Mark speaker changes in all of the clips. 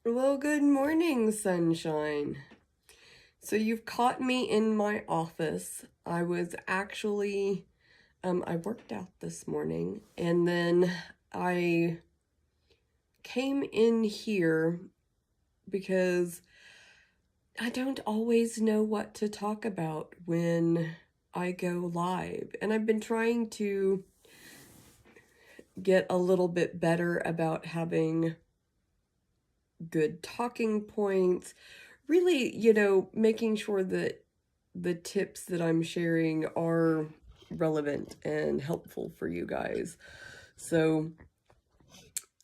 Speaker 1: Well, good morning, sunshine. So you've caught me in my office. I was actually, I worked out this morning and then I came in here because I don't always know what to talk about when I go live. And I've been trying to get a little bit better about having good talking points, really, making sure that the tips that I'm sharing are relevant and helpful for you guys. So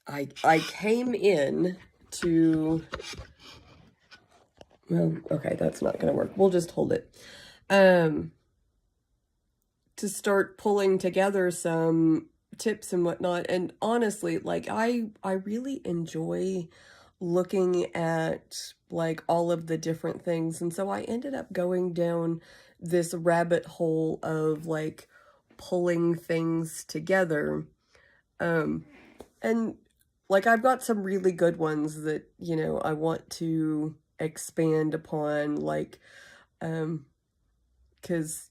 Speaker 1: I came in to, well, okay, that's not going to work. We'll just hold it. To start pulling together some tips and whatnot. And honestly, like I really enjoy looking at like all of the different things. And so I ended up going down this rabbit hole of like pulling things together. And like I've got some really good ones that, I want to expand upon, like, because,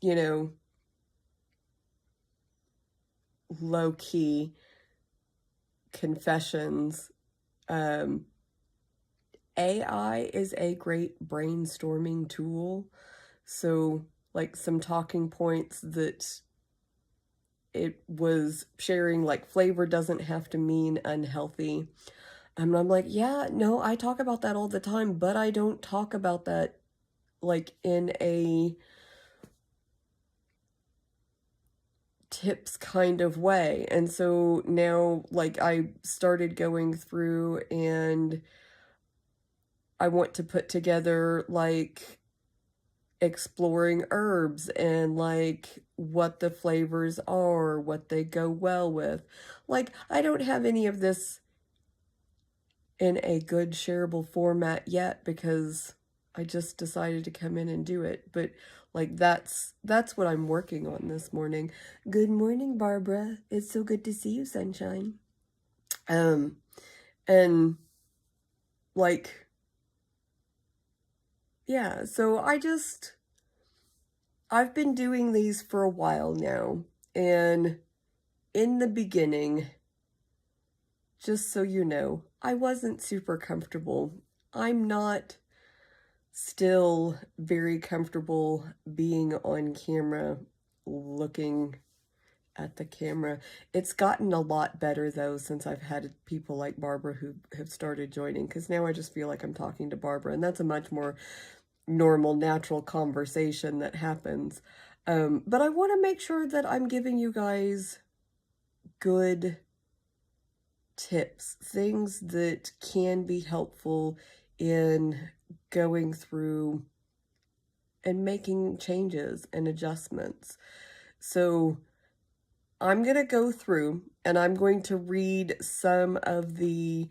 Speaker 1: low key confessions. AI is a great brainstorming tool. So, like, some talking points that it was sharing, like, flavor doesn't have to mean unhealthy. And I'm like, yeah, no, I talk about that all the time, but I don't talk about that, like, in a tips kind of way. And so now, like, I started going through and I want to put together like exploring herbs and like what the flavors are, what they go well with. Like, I don't have any of this in a good shareable format yet because I just decided to come in and do it. But like that's what I'm working on this morning. Good morning, Barbara. It's so good to see you, sunshine. And like, yeah, so I've been doing these for a while now, and in the beginning, just so you know, I wasn't super comfortable. I'm not still very comfortable being on camera, looking at the camera. It's gotten a lot better though since I've had people like Barbara who have started joining, because now I just feel like I'm talking to Barbara, and that's a much more normal, natural conversation that happens. But I want to make sure that I'm giving you guys good tips, things that can be helpful in going through and making changes and adjustments. So I'm going to go through and I'm going to read some of the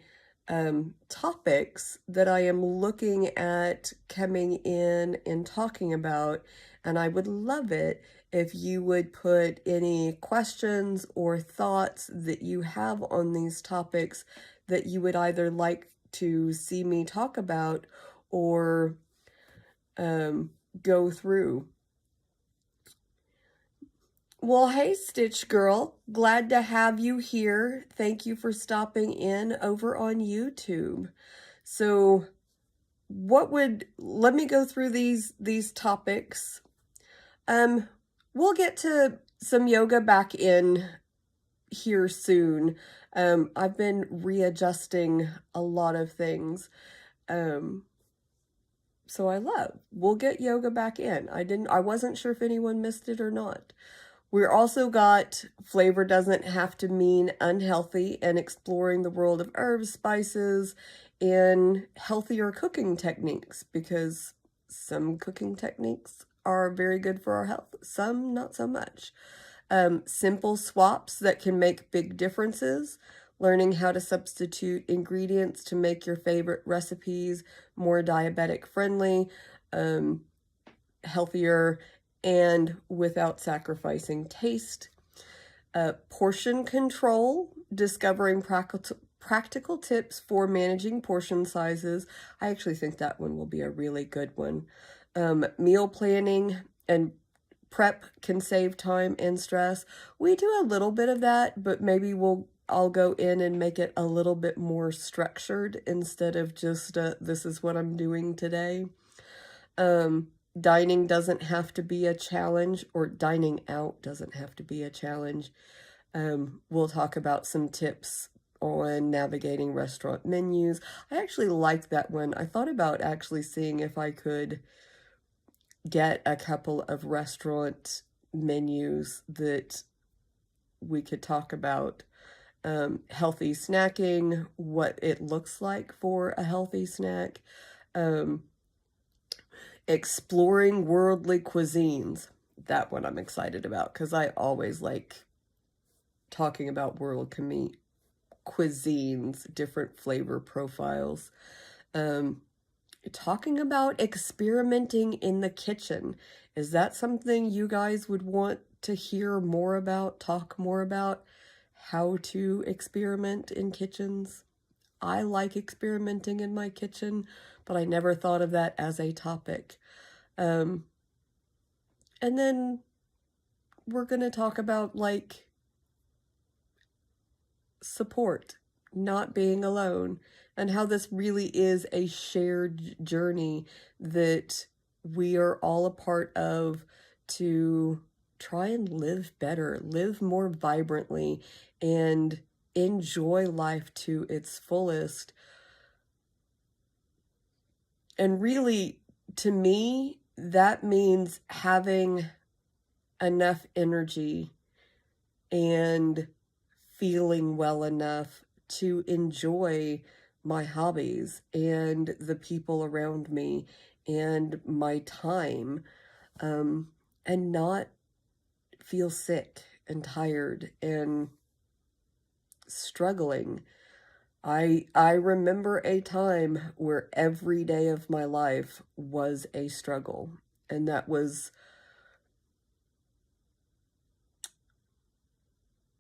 Speaker 1: topics that I am looking at coming in and talking about. And I would love it if you would put any questions or thoughts that you have on these topics that you would either like to see me talk about or go through. Well, hey, Stitch Girl. Glad to have you here. Thank you for stopping in over on YouTube. So, let me go through these topics. We'll get to some yoga back in here soon. I've been readjusting a lot of things. So we'll get yoga back in. I wasn't sure if anyone missed it or not. We're also got flavor doesn't have to mean unhealthy, and exploring the world of herbs, spices, and healthier cooking techniques, because some cooking techniques are very good for our health, some not so much. Simple swaps that can make big differences, learning how to substitute ingredients to make your favorite recipes more diabetic friendly, healthier, and without sacrificing taste. Portion control, discovering practical tips for managing portion sizes. I actually think that one will be a really good one. Meal planning and prep can save time and stress. We do a little bit of that, but maybe I'll go in and make it a little bit more structured instead of just this is what I'm doing today. Dining doesn't have to be a challenge, or dining out doesn't have to be a challenge. We'll talk about some tips on navigating restaurant menus. I actually like that one. I thought about actually seeing if I could get a couple of restaurant menus that we could talk about. Healthy snacking, what it looks like for a healthy snack. Exploring worldly cuisines. That one I'm excited about because I always like talking about world cuisines, different flavor profiles. Talking about experimenting in the kitchen. Is that something you guys would want to hear more about, talk more about? How to experiment in kitchens? I like experimenting in my kitchen, but I never thought of that as a topic. And then we're going to talk about like support, not being alone, and how this really is a shared journey that we are all a part of to try and live better, live more vibrantly, and enjoy life to its fullest. And really, to me, that means having enough energy and feeling well enough to enjoy my hobbies and the people around me and my time, and not feel sick and tired and struggling. I remember a time where every day of my life was a struggle, and that was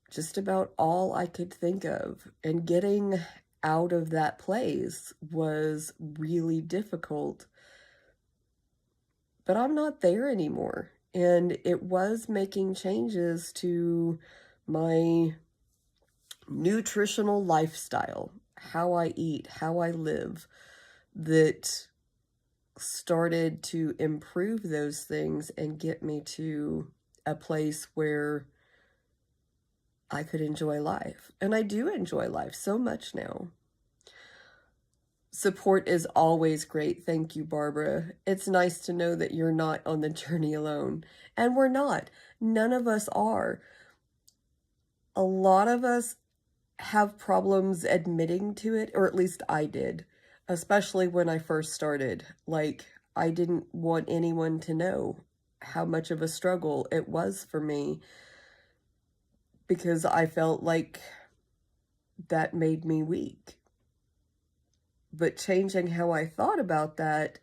Speaker 1: just about all I could think of. And getting out of that place was really difficult. But I'm not there anymore. And it was making changes to my nutritional lifestyle, how I eat, how I live, that started to improve those things and get me to a place where I could enjoy life. And I do enjoy life so much now. Support is always great. Thank you, Barbara. It's nice to know that you're not on the journey alone. And we're not. None of us are. A lot of us have problems admitting to it, or at least I did, especially when I first started. Like, I didn't want anyone to know how much of a struggle it was for me, because I felt like that made me weak. But changing how I thought about that,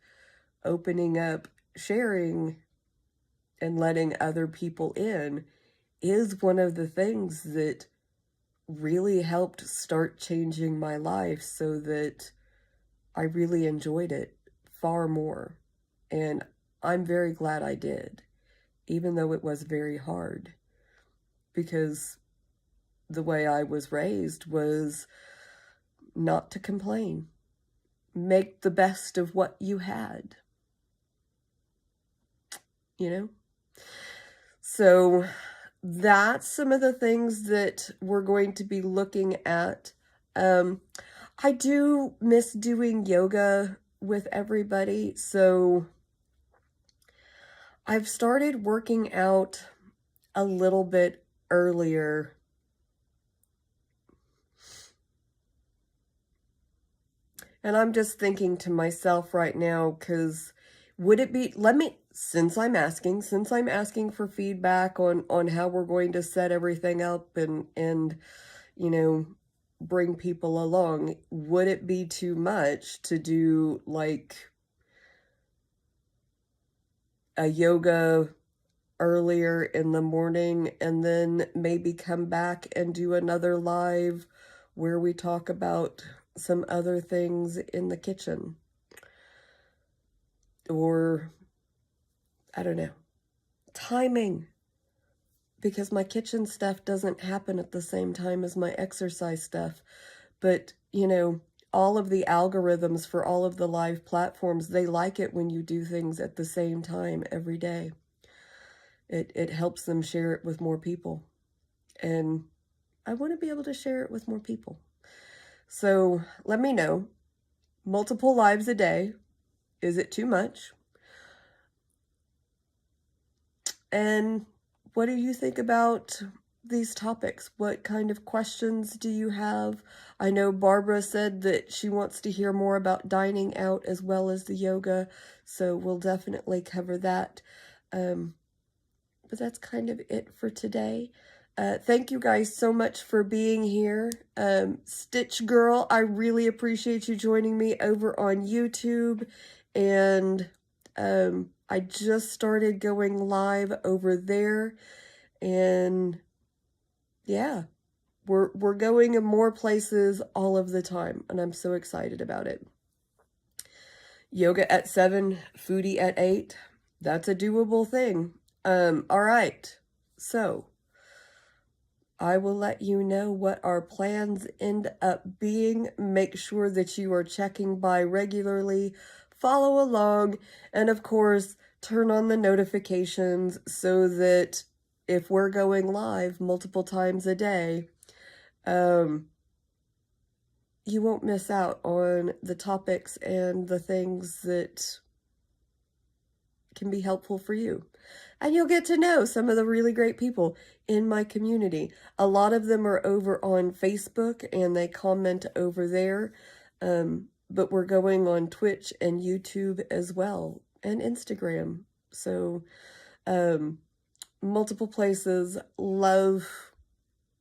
Speaker 1: opening up, sharing, and letting other people in is one of the things that really helped start changing my life so that I really enjoyed it far more. And I'm very glad I did, even though it was very hard, because the way I was raised was not to complain. Make the best of what you had, you know? So that's some of the things that we're going to be looking at. I do miss doing yoga with everybody, so I've started working out a little bit earlier. And I'm just thinking to myself right now, because would it be, since I'm asking for feedback on how we're going to set everything up and, you know, bring people along, would it be too much to do like a yoga earlier in the morning and then maybe come back and do another live where we talk about some other things in the kitchen. Or, I don't know, timing. Because my kitchen stuff doesn't happen at the same time as my exercise stuff. But, you know, all of the algorithms for all of the live platforms, they like it when you do things at the same time every day. It helps them share it with more people. And I want to be able to share it with more people. So let me know. Multiple lives a day. Is it too much? And what do you think about these topics? What kind of questions do you have? I know Barbara said that she wants to hear more about dining out as well as the yoga, so we'll definitely cover that. But that's kind of it for today. Thank you guys so much for being here. Stitch Girl, I really appreciate you joining me over on YouTube. And I just started going live over there. And yeah, we're going in more places all of the time. And I'm so excited about it. Yoga at 7, foodie at 8. That's a doable thing. All right. So I will let you know what our plans end up being. Make sure that you are checking by regularly, follow along, and of course, turn on the notifications so that if we're going live multiple times a day, you won't miss out on the topics and the things that can be helpful for you. And you'll get to know some of the really great people in my community. A lot of them are over on Facebook and they comment over there. But we're going on Twitch and YouTube as well, and Instagram. So, multiple places. Love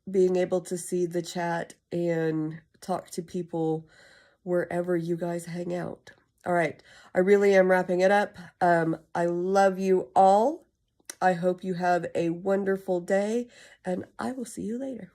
Speaker 1: being able to see the chat and talk to people wherever you guys hang out. All right, I really am wrapping it up. I love you all. I hope you have a wonderful day, and I will see you later.